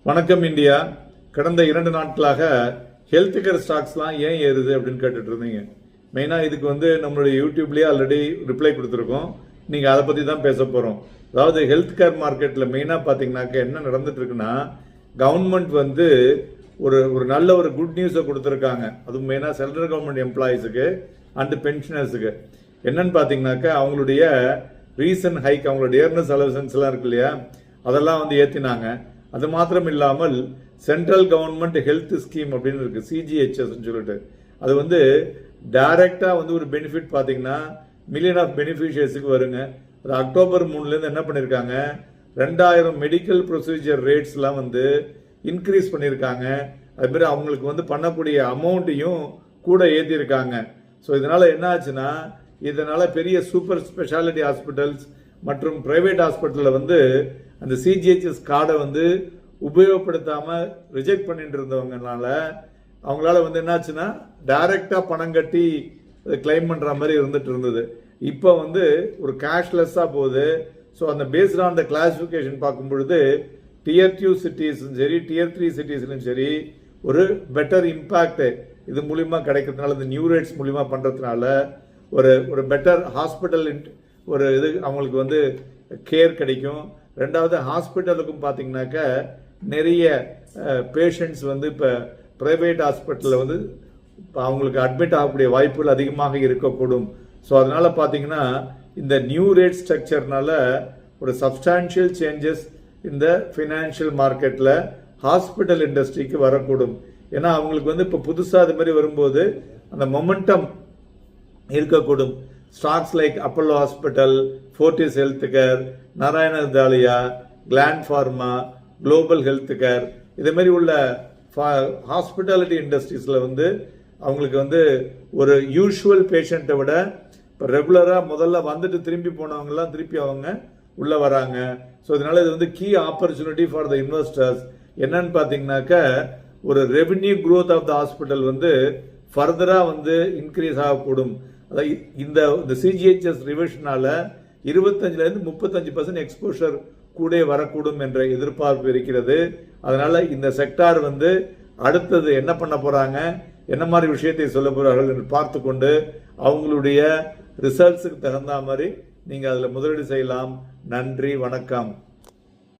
வணக்கம் இந்தியா. கடந்த 2 நாட்களாக ஹெல்த் கேர் ஸ்டாக்ஸ்லாம் ஏன் ஏறுது அப்படின்னு கேட்டுட்டு இருந்தீங்க. மெயினாக இதுக்கு நம்மளுடைய யூடியூப்லேயே ஆல்ரெடி ரிப்ளை கொடுத்துருக்கோம். நீங்கள் அதை பற்றி தான் பேச போகிறோம். அதாவது ஹெல்த் கேர் மார்க்கெட்டில் மெயினாக பார்த்தீங்கன்னாக்க என்ன நடந்துட்டு இருக்குன்னா, கவர்மெண்ட் ஒரு நல்ல ஒரு குட் நியூஸை கொடுத்துருக்காங்க. அதுவும் மெயினாக சென்ட்ரல் கவர்மெண்ட் எம்ப்ளாயீஸுக்கு அண்டு பென்ஷனர்ஸுக்கு. என்னன்னு பார்த்தீங்கன்னாக்கா, அவங்களுடைய ரீசன்ட் ஹைக், அவங்களோட டியர்னஸ் அலவன்ஸ்லாம் இருக்கு இல்லையா, அதெல்லாம் ஏற்றினாங்க. அது மாத்திரம் இல்லாமல் சென்ட்ரல் கவர்மெண்ட் ஹெல்த் ஸ்கீம் அப்படின்னு இருக்கு, சிஜிஹெச்எஸ் சொல்லிட்டு. அது டைரக்டா ஒரு பெனிஃபிட் பார்த்தீங்கன்னா மில்லியன் ஆஃப் பெனிஃபிஷியர்ஸுக்கு வருங்க. அது அக்டோபர் 3லேருந்து என்ன பண்ணியிருக்காங்க, 2000 மெடிக்கல் ப்ரொசீஜர் ரேட்ஸ்லாம் இன்க்ரீஸ் பண்ணியிருக்காங்க. அதுமாதிரி அவங்களுக்கு பண்ணக்கூடிய அமௌண்ட்டையும் கூட ஏற்றிருக்காங்க. ஸோ இதனால என்ன ஆச்சுன்னா, இதனால பெரிய சூப்பர் ஸ்பெஷாலிட்டி ஹாஸ்பிட்டல்ஸ் மற்றும் பிரைவேட் ஹாஸ்பிட்டலில் அந்த சிஜிஹெச்எஸ் கார்டை உபயோகப்படுத்தாம ரிஜெக்ட் பண்ணிட்டு இருந்தவங்கனால அவங்களால என்னாச்சுன்னா டைரக்டா பணம் கட்டி கிளைம் பண்ற மாதிரி இருந்துட்டு இருந்தது. இப்போ ஒரு கேஷ்லெஸ்ஸா போகுது. ஸோ அந்த பேஸ்ட் ஆன் த கிளாசிஃபிகேஷன் பார்க்கும் பொழுது Tier 2 சிட்டிஸும் சரி, Tier 3 சிட்டிஸ்லும் சரி, ஒரு பெட்டர் இம்பாக்ட் இது மூலியமா கிடைக்கிறதுனால, இந்த நியூ ரேட்ஸ் மூலியமா பண்றதுனால ஒரு பெட்டர் ஹாஸ்பிட்டல் அவங்களுக்கு கேர் கிடைக்கும். ரெண்டாவது, ஹாஸ்பிட்டலுக்கும் பார்த்தீங்கன்னாக்க நிறைய பேஷண்ட்ஸ் இப்போ ப்ரைவேட் ஹாஸ்பிட்டலில் இப்போ அவங்களுக்கு அட்மிட் ஆகக்கூடிய வாய்ப்புகள் அதிகமாக இருக்கக்கூடும். ஸோ அதனால் பார்த்தீங்கன்னா இந்த நியூ ரேட் ஸ்ட்ரக்சர்னால ஒரு சப்ஸ்டான்ஷியல் சேஞ்சஸ் இந்த ஃபினான்ஷியல் மார்க்கெட்டில் ஹாஸ்பிட்டல் இண்டஸ்ட்ரிக்கு வரக்கூடும். ஏன்னா அவங்களுக்கு இப்போ புதுசாக அது மாதிரி வரும்போது அந்த மொமெண்டம் இருக்கக்கூடும். Stocks like Apollo hospital, Fortis health care, Narayana தாலியா, Gland pharma, global health care, இதேமாரி உள்ள ஹாஸ்பிட்டாலிட்டி இண்டஸ்ட்ரீஸில் அவங்களுக்கு ஒரு யூஷுவல் பேஷண்ட்டை விட இப்போ ரெகுலராக முதல்ல திரும்பி போனவங்கலாம் திருப்பி அவங்க உள்ளே வராங்க. ஸோ இதனால இது key opportunity for the investors. என்னன்னு பார்த்தீங்கன்னாக்க, ஒரு revenue growth of the hospital ஃபர்தராக இன்க்ரீஸ் ஆகக்கூடும். அதாவது இந்த சிஜிஹெச்எஸ் ரிவிஷனால 25% 35% எக்ஸ்போஷர் கூட வரக்கூடும் என்ற எதிர்பார்ப்பு இருக்கிறது. அதனால இந்த செக்டார் அடுத்தது என்ன பண்ண போறாங்க, என்ன மாதிரி விஷயத்தை சொல்ல போறார்கள் என்று பார்த்து கொண்டு அவங்களுடைய ரிசல்ட்ஸுக்கு தகுந்த மாதிரி நீங்க அதில் முதலீடு செய்யலாம். நன்றி, வணக்கம்.